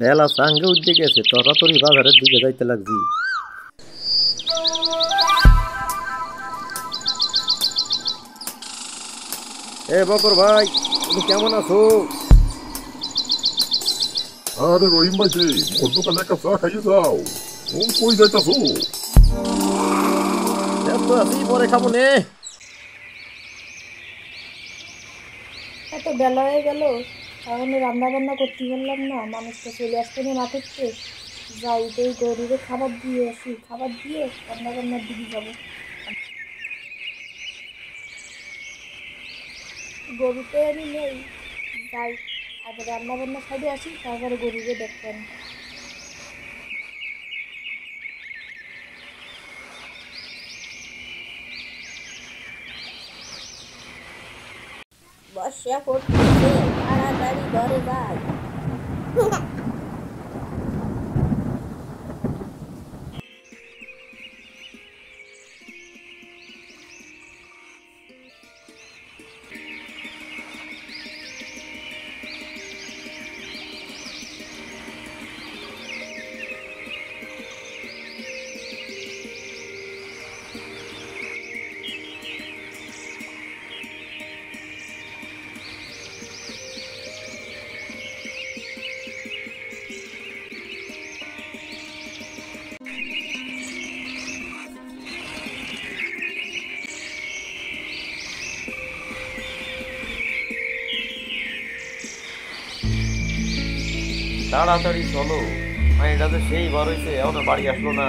বেলা সাঙ্গে উঠে গেছে, তরাতরি বাজারের দিকে যাইতে লাগছি। এ বকর ভাই, তুমি কেমন আছো? আরে রহিম ভাই যে মোর দোকানে একটা চা খাইয়ে যাও। ও কই যাইতাছো? ব্যস্ত আছি, পরে খাবো নে। এত বেলা হয়ে গেল, তাহলে রান্না বান্না করতে পারলাম না। মানুষটা চলে আসতে না মাঠেতে, যাই এই গরুরে খাবার দিয়ে আসি, খাবার দিয়ে রান্না বান্নার দিকে যাবো। গরুতে আমি নেই, যাই আগে রান্না বান্না সাইডে আসি, তারপরে গরুরে দেখতেন। বর্ষা পড়তেছে, তাড়াতাড়ি ঘরে যাই। তাড়াতাড়ি চলো, এটা তো সেই বার হইছে, এখনো বাড়ি আসলো না।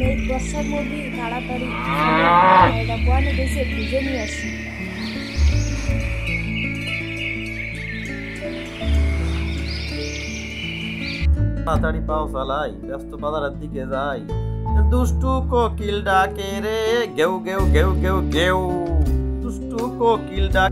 এই বর্ষার মধ্যে তাড়াতাড়ি এটা বনে গেছে, খুঁজে নিয়ে আসি। তাড়াতাড়ি পাও চালাই, ব্যস্ত বাজারের দিকে যাই। দুষ্টু কোকিল ডাকে রে, গেউ গেউ গেউ গেউ গেউ। দুষ্টু কোকিল ডাক।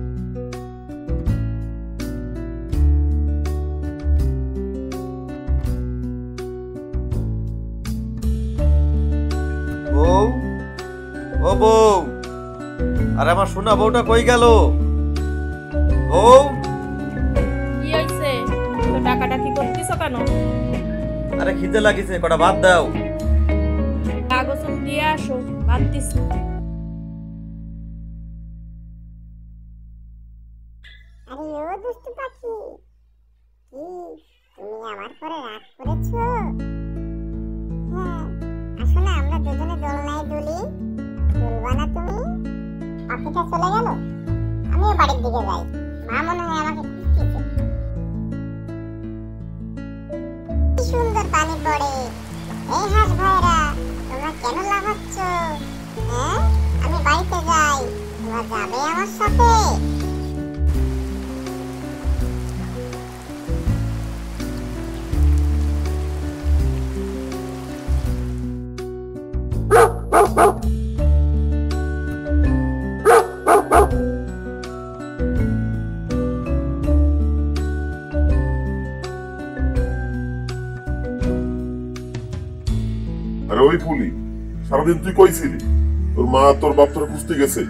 বউ, ও বউ, আরে আমার সোনা বউটা কই গেল? বউ, কি হইছে? তো ডাকাডাকি করতেছ কেন? আরে খিদে লাগিছে, কটা ভাত দাও। কাগজ দিয়ে আসো, ভাত দিছি। আরে ও দুষ্টু পাখি, কি তুমি আমার পরে রাগ করেছো? হ্যাঁ, আসো না, আমরা দুজনে দোলনায় দুলি। দুলবা না তুমি? পাখিটা চলে গেল, আমিও বাড়ির দিকে যাই। মা মনে হয় আমাকে খুঁজতেছে। কি সুন্দর পানি পড়ে। এই হাঁস ভাইরা, তোমরা কেন লাফাচ্ছ? হ্যাঁ, আমি বাড়িতে যাই, তোমরা যাবে আমার সাথে? আরে ওই ফুলি, সারাদিন তুই কইছিলি তোর মা তোর বাপ তোর খুঁজতে গেছে।